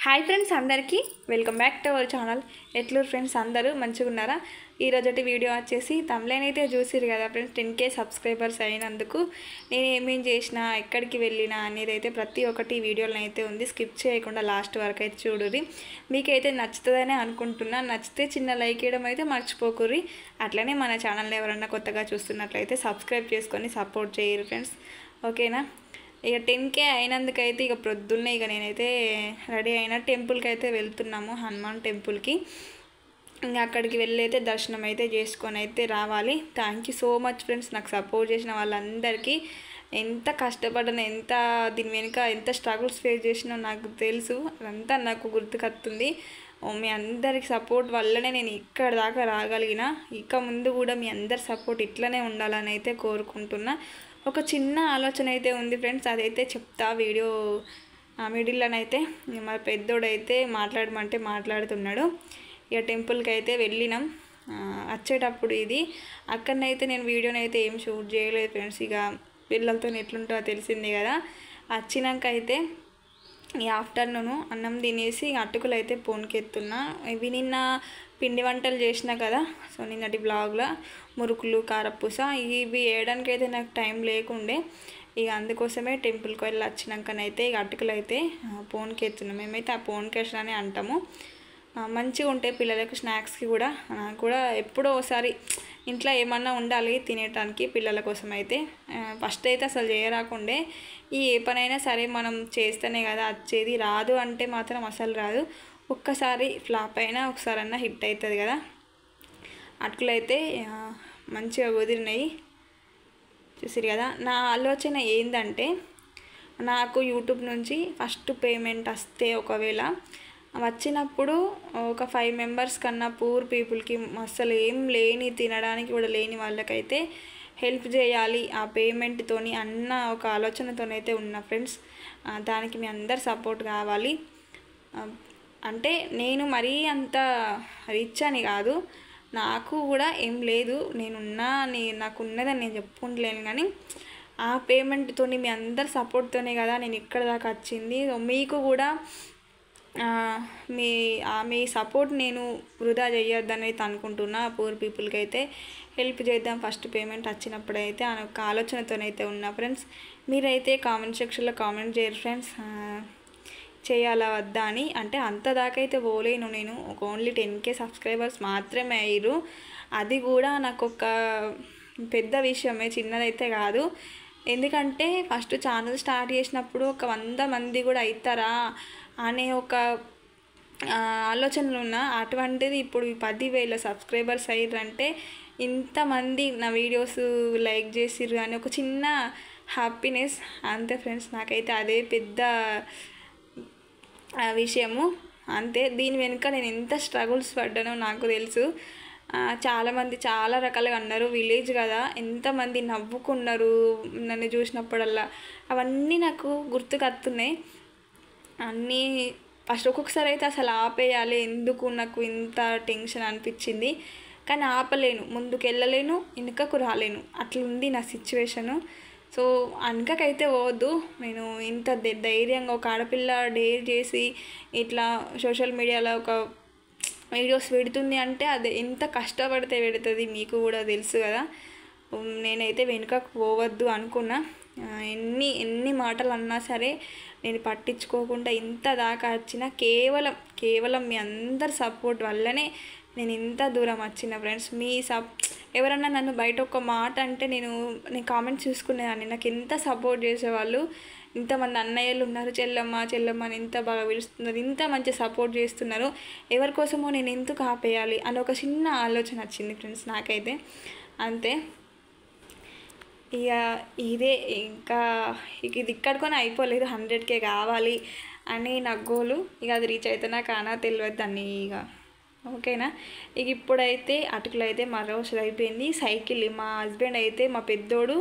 Hi friends అందరికీ welcome back to our channel. Etluru friends అందరూ మంచిగా ఉన్నారా? ఈరోజు వీడియో వచ్చేసి తమ్లైన్ అయితే చూసిరు కదా ఫ్రెండ్స్. 10K సబ్స్క్రైబర్స్ అయినందుకు నేను ఏమేం చేసినా ఎక్కడికి వెళ్ళినా అనేది అయితే ప్రతి ఒక్కటి వీడియోలో అయితే ఉంది. స్కిప్ చేయకుండా లాస్ట్ వరకు అయితే చూడుర్రి. మీకైతే నచ్చుతుందనే అనుకుంటున్నా. నచ్చితే చిన్న లైక్ ఇవ్వడం అయితే మర్చిపోకుర్రి. అట్లనే మన ఛానల్ని ఎవరన్నా కొత్తగా చూస్తున్నట్లయితే సబ్స్క్రైబ్ చేసుకొని సపోర్ట్ చేయరు ఫ్రెండ్స్, ఓకేనా? ఇక 10K అయినందుకైతే ఇక ప్రొద్దున్నే ఇక నేనైతే రెడీ అయిన టెంపుల్కి అయితే వెళ్తున్నాము, హనుమాన్ టెంపుల్కి. ఇంకా అక్కడికి వెళ్ళి అయితే దర్శనం అయితే చేసుకొని అయితే రావాలి. Thank you so much friends, నాకు సపోర్ట్ చేసిన వాళ్ళందరికీ. ఎంత కష్టపడ్డాను, ఎంత దీని వెనుక ఎంత స్ట్రగుల్స్ ఫేస్ చేసినా నాకు తెలుసు. అదంతా నాకు గుర్తుకొస్తుంది. మీ అందరికి సపోర్ట్ వల్లనే నేను ఇక్కడ దాకా రాగలిగిన. ఇక ముందు కూడా మీ అందరి సపోర్ట్ ఇట్లనే ఉండాలని అయితే కోరుకుంటున్నా. ఒక చిన్న ఆలోచన అయితే ఉంది ఫ్రెండ్స్, అదైతే చెప్తా వీడియో మిడిల్లోనైతే. మా పెద్దోడైతే మాట్లాడమంటే మాట్లాడుతున్నాడు. ఇక టెంపుల్కి అయితే వెళ్ళినాం. వచ్చేటప్పుడు ఇది అక్కడనైతే నేను వీడియోనైతే ఏం షూట్ చేయలేదు ఫ్రెండ్స్. ఇక పిల్లలతో ఎట్లుంటుందో తెలిసిందే కదా. వచ్చినాక అయితే ఈ ఆఫ్టర్నూను అన్నం తినేసి అటుకులు అయితే పోన్కెత్తున్నా. ఇవి నిన్న పిండి వంటలు చేసినా కదా, సో నిన్నటి బ్లాగ్లో మురుకులు కారపూస ఇవి వేయడానికి అయితే నాకు టైం లేకుండే. ఇక అందుకోసమే టెంపుల్కి వెళ్ళి వచ్చినాకనైతే ఇక అటుకులు అయితే పోన్కెత్తున్నాం. మేమైతే ఆ పోన్కేషన్ అని అంటాము. మంచిగా ఉంటాయి పిల్లలకు స్నాక్స్కి కూడా. నాకు కూడా ఎప్పుడో ఒకసారి ఇంట్లో ఏమన్నా ఉండాలి తినేటానికి పిల్లల కోసం అయితే. ఫస్ట్ అయితే అసలు చేయరాకుండే. ఏ పనైనా సరే మనం చేస్తేనే కదా వచ్చేది. రాదు అంటే మాత్రం అసలు రాదు. ఒక్కసారి ఫ్లాప్ అయినా ఒకసారన్నా హిట్ అవుతుంది కదా. అట్లయితే మంచిగా కుదిరినాయి, చూసిరు కదా. నా ఆలోచన ఏంటంటే, నాకు యూట్యూబ్ నుంచి ఫస్ట్ పేమెంట్ వస్తే ఒకవేళ వచ్చినప్పుడు ఒక 5 మెంబర్స్ కన్నా పూర్ పీపుల్కి అసలు ఏం లేని తినడానికి కూడా లేని వాళ్ళకైతే హెల్ప్ చేయాలి ఆ పేమెంట్తోని అన్న ఒక ఆలోచనతోనైతే ఉన్న ఫ్రెండ్స్. దానికి మీ అందరు సపోర్ట్ కావాలి. అంటే నేను మరీ అంత రిచ్ అని కాదు, నాకు కూడా ఏం లేదు, నాకు ఉన్నదని నేను చెప్పుకుంటలేను. కానీ ఆ పేమెంట్తో మీ అందరు సపోర్ట్తోనే కదా నేను ఇక్కడ దాకా వచ్చింది. మీకు కూడా మీ సపోర్ట్ నేను వృధా చేయొద్దని అయితే అనుకుంటున్నా. పూర్ పీపుల్కి అయితే హెల్ప్ చేద్దాం ఫస్ట్ పేమెంట్ వచ్చినప్పుడైతే అని ఒక ఆలోచనతోనైతే ఉన్నా ఫ్రెండ్స్. మీరైతే కామెంట్ సెక్షన్లో కామెంట్ చేయరు ఫ్రెండ్స్, చేయాలా వద్దా అని. అంటే అంత దాకా అయితే పోలేను నేను. ఓన్లీ 10K సబ్స్క్రైబర్స్ మాత్రమే అయ్యారు. అది కూడా నాకు ఒక పెద్ద విషయమే, చిన్నదైతే కాదు. ఎందుకంటే ఫస్ట్ ఛానల్ స్టార్ట్ చేసినప్పుడు ఒక 100 మంది కూడా అవుతారా అనే ఒక ఆలోచనలు ఉన్నా. అటువంటిది ఇప్పుడు 10,000 సబ్స్క్రైబర్స్ అయ్యారంటే ఇంతమంది నా వీడియోస్ లైక్ చేసిర్రు అని ఒక చిన్న హ్యాపీనెస్ అంతే ఫ్రెండ్స్. నాకైతే అదే పెద్ద విషయము అంతే. దీని వెనుక నేను ఎంత స్ట్రగుల్స్ పడ్డానో నాకు తెలుసు. చాలామంది చాలా రకాలుగా అన్నారు. విలేజ్ కదా, ఎంతమంది నవ్వుకున్నారు నన్ను చూసినప్పుడల్లా. అవన్నీ నాకు గుర్తుకొస్తున్నాయి అన్నీ. ఫస్ట్ ఒక్కొక్కసారి అయితే అసలు ఆపేయాలి, ఎందుకు నాకు ఇంత టెన్షన్ అనిపించింది. కానీ ఆపలేను, ముందుకు వెళ్ళలేను, వెనుకకు రాలేను, అట్లుంది నా సిచ్యువేషను. సో వెనకకైతే పోవద్దు. నేను ఇంత ధైర్యంగా ఒక ఆడపిల్ల డేర్ చేసి ఇట్లా సోషల్ మీడియాలో ఒక వీడియోస్ పెడుతుంది అంటే అది ఎంత కష్టపడితే పెడుతుంది మీకు కూడా తెలుసు కదా. నేనైతే వెనుకకు పోవద్దు అనుకున్నా. ఎన్ని మాటలు అన్నా సరే నేను పట్టించుకోకుండా ఇంత దాకా వచ్చిన కేవలం మీ అందరి సపోర్ట్ వల్లనే నేను ఇంత దూరం వచ్చిన ఫ్రెండ్స్. ఎవరన్నా నన్ను బయట ఒక మాట అంటే నేను కామెంట్స్ చూసుకునేదాన్ని. నాకు ఎంత సపోర్ట్ చేసేవాళ్ళు, ఇంతమంది అన్నయ్యలు ఉన్నారు, చెల్లమ్మ అని ఎంత బాగా పిలుస్తున్నారు, ఇంత మంచి సపోర్ట్ చేస్తున్నారు. ఎవరి కోసమో నేను ఎందుకు ఆపేయాలి అని ఒక చిన్న ఆలోచన వచ్చింది ఫ్రెండ్స్ నాకైతే. అంతే. ఇక ఇదే ఇంకా ఇది ఇక్కడికొని అయిపోలేదు. 100K కావాలి అని నా గోలు. ఇక అది రీచ్ అవుతున్నా కానా తెలియదు దాన్ని ఇక, ఓకేనా? ఇక ఇప్పుడైతే అటుకులు అయితే మరోసారి అయిపోయింది. సైకిల్ మా హస్బెండ్ అయితే, మా పెద్దోడు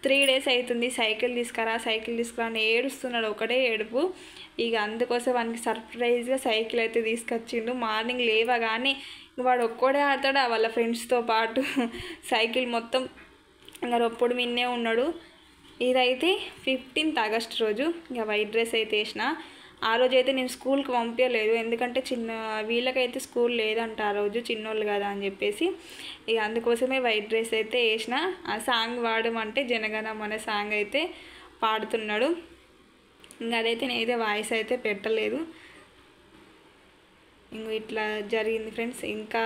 3 days అవుతుంది సైకిల్ తీసుకురా అని ఏడుస్తున్నాడు, ఒకటే ఏడుపు. ఇక అందుకోసం వానికి సర్ప్రైజ్గా సైకిల్ అయితే తీసుకొచ్చిండు. మార్నింగ్ లేవగానే వాడు ఒక్కడే ఆడతాడు వాళ్ళ ఫ్రెండ్స్తో పాటు. సైకిల్ మొత్తం ఇంకా రొప్పుడు మిన్నే ఉన్నాడు. ఇదైతే 15th August రోజు. ఇక వైట్ డ్రెస్ అయితే వేసిన. ఆ రోజైతే నేను స్కూల్కి పంపించలేదు, ఎందుకంటే వీళ్ళకైతే స్కూల్ లేదంట ఆ రోజు, చిన్నోళ్ళు కదా అని చెప్పేసి. ఇక అందుకోసమే వైట్ డ్రెస్ అయితే వేసిన. ఆ సాంగ్ పాడమంటే జనగణమన సాంగ్ అయితే పాడుతున్నాడు. ఇంకా అదైతే నేనైతే వాయిస్ అయితే పెట్టలేదు. ఇంకో ఇట్లా జరిగింది ఫ్రెండ్స్. ఇంకా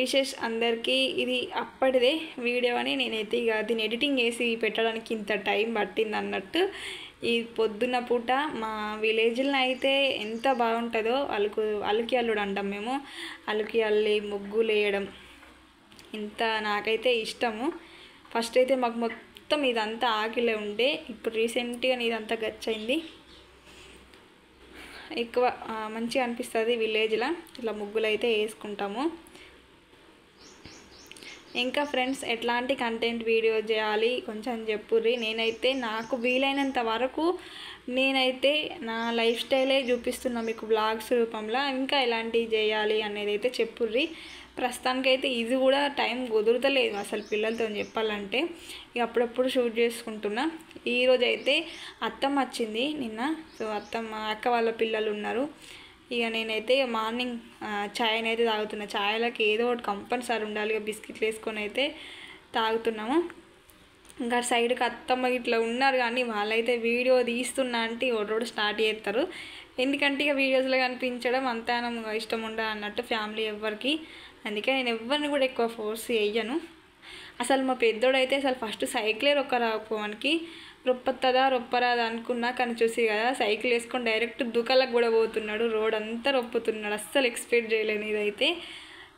విశేష్ అందరికీ ఇది అప్పటిదే వీడియో అని నేనైతే ఇక దీన్ని ఎడిటింగ్ చేసి పెట్టడానికి ఇంత టైం పట్టింది అన్నట్టు. ఈ పొద్దున్న పూట మా విలేజ్లో అయితే ఎంత బాగుంటుందో, అలుకి అల్లుడు అంటాం మేము, అలుకి అల్లి ముగ్గులు వేయడం ఇంత నాకైతే ఇష్టము. ఫస్ట్ అయితే మాకు మొత్తం ఇదంతా ఆకిలే ఉండే, ఇప్పుడు రీసెంట్గా ఇదంతా గచ్చైంది. ఎక్కువ మంచిగా అనిపిస్తుంది విలేజ్లో, ఇలా ముగ్గులు అయితే వేసుకుంటాము. ఇంకా ఫ్రెండ్స్ ఎట్లాంటి కంటెంట్ వీడియో చేయాలి కొంచెం చెప్పుర్రి. నేనైతే నాకు వీలైనంత వరకు నేనైతే నా లైఫ్ స్టైలే చూపిస్తున్నా మీకు బ్లాగ్స్ రూపంలో. ఇంకా ఎలాంటివి చేయాలి అనేది అయితే చెప్పుర్రి. ప్రస్తుతానికైతే ఇది కూడా టైం కుదురుతలేదు అసలు పిల్లలతో చెప్పాలంటే. ఇక అప్పుడప్పుడు షూట్ చేసుకుంటున్నా. ఈరోజు అయితే అత్తమ్మ వచ్చింది నిన్న. సో అక్క వాళ్ళ పిల్లలు ఉన్నారు. ఇక నేనైతే మార్నింగ్ ఛాయ్ అయితే తాగుతున్నా. ఛాయ్లకి ఏదో ఒకటి కంపల్సరీ ఉండాలి. ఇక బిస్కెట్లు వేసుకొని అయితే తాగుతున్నాము. ఇంకా సైడ్కి అత్తమ్మ ఇట్లా ఉన్నారు, కానీ వాళ్ళైతే వీడియో తీస్తున్నా అంటే ఒకటి స్టార్ట్ చేస్తారు. ఎందుకంటే ఇక వీడియోస్లో కనిపించడం అంతా ఇష్టం ఉండదు అన్నట్టు ఫ్యామిలీ ఎవ్వరికి. అందుకే నేను ఎవరిని కూడా ఎక్కువ ఫోర్స్ చేయను. అసలు మా పెద్దోడైతే అసలు ఫస్ట్ సైకిలే రొక్కరాకపోవడానికి, రొప్పరాదా అనుకున్నా, కానీ చూసి కదా సైకిల్ వేసుకొని డైరెక్ట్ దుకాలకు కూడా పోతున్నాడు. రోడ్ అంతా రొప్పుతున్నాడు. అస్సలు ఎక్స్పెక్ట్ చేయలేను ఇదైతే.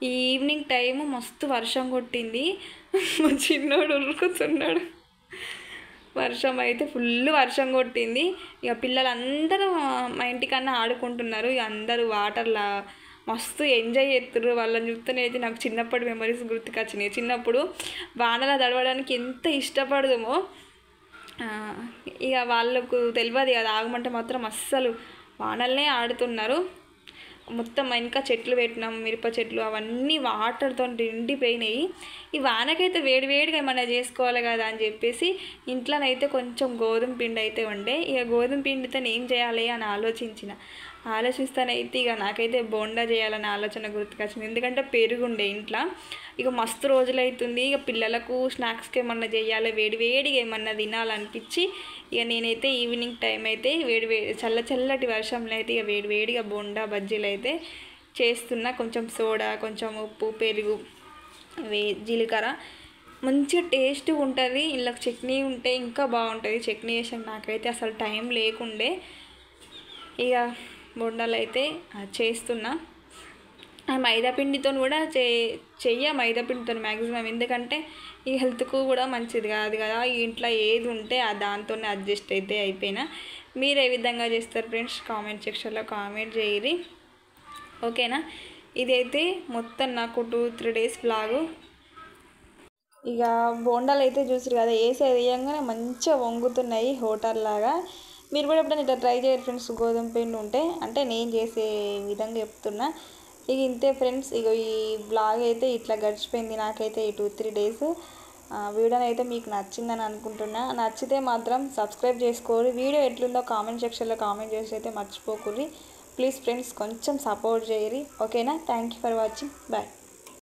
ఈ ఈవినింగ్ టైము మస్తు వర్షం కొట్టింది. మా చిన్నోడు ఉరుకుతున్నాడు. వర్షం అయితే ఫుల్ వర్షం కొట్టింది. ఇక పిల్లలందరూ మా ఇంటికన్నా ఆడుకుంటున్నారు. ఇక అందరూ వాటర్లా మస్తు ఎంజాయ్ చేస్తున్నారు. వాళ్ళని చూస్తేనైతే నాకు చిన్నప్పటి మెమరీస్ గుర్తుకొచ్చినాయి. చిన్నప్పుడు వానలా తడవడానికి ఎంత ఇష్టపడదామో ఇక వాళ్ళకు తెలియదు కదా, ఆగమంటే మాత్రం అస్సలు వానల్నే ఆడుతున్నారు. మొత్తం ఇంకా చెట్లు పెట్టినాం, మిరప చెట్లు, అవన్నీ వాటర్తో నిండిపోయినాయి. ఈ వానకైతే వేడివేడిగా ఏమన్నా చేసుకోవాలి కదా అని చెప్పేసి ఇంట్లోనైతే కొంచెం గోధుమ పిండి అయితే ఉండే. ఇక గోధుమ పిండితో ఏం చేయాలి అని ఆలోచిస్తానైతే ఇక నాకైతే బోండా చేయాలని ఆలోచన గుర్తుకొచ్చింది. ఎందుకంటే పెరుగుండే ఇంట్లో. ఇక మస్తు రోజులు అవుతుంది, ఇక పిల్లలకు స్నాక్స్కి ఏమన్నా చేయాలి, వేడివేడిగా ఏమన్నా తినాలనిపించి ఇక నేనైతే ఈవినింగ్ టైం అయితే చల్లటి వర్షంలో అయితే ఇక వేడివేడిగా బోండా బజ్జీలు అయితే చేస్తున్నా. కొంచెం సోడా, కొంచెం ఉప్పు, పెరుగు, జీలకర్ర మంచిగా టేస్ట్గా ఉంటుంది. ఇలా చట్నీ ఉంటే ఇంకా బాగుంటుంది. చట్నీ వేసాక నాకైతే అసలు టైం లేకుండే ఇక బొండాలు అయితే చేస్తున్నా. మైదాపిండితో కూడా మైదాపిండితో మ్యాక్సిమం, ఎందుకంటే ఈ హెల్త్కు కూడా మంచిది కాదు కదా. ఇంట్లో ఏది ఉంటే దాంతోనే అడ్జస్ట్ అయితే అయిపోయినా. మీరు ఏ విధంగా చేస్తారు ఫ్రెండ్స్ కామెంట్ సెక్షన్లో కామెంట్ చేయరి, ఓకేనా. ఇదైతే మొత్తం నాకు 2-3 డేస్ బ్లాగు. ఇక బోండాలు అయితే చూసారు కదా, వేయంగానే మంచిగా వంగుతున్నాయి హోటల్ లాగా. మీరు కూడా ఎప్పుడైనా ఇట్లా ట్రై చేయరు ఫ్రెండ్స్, గోధుమ పిండి ఉంటే. అంటే నేను చేసే విధంగా చెప్తున్నా. ఇక ఇంతే ఫ్రెండ్స్. ఇక ఈ బ్లాగ్ అయితే ఇట్లా గడిచిపోయింది నాకైతే ఈ 2-3 డేస్. వీడియో అయితే మీకు నచ్చిందని అనుకుంటున్నా. నచ్చితే మాత్రం సబ్స్క్రైబ్ చేసుకోరు. వీడియో ఎట్లుందో కామెంట్ సెక్షన్లో కామెంట్ చేసి అయితే మర్చిపోకూరి ప్లీజ్ ఫ్రెండ్స్. కొంచెం సపోర్ట్ చేయరి, ఓకేనా. Thank you for watching. Bye.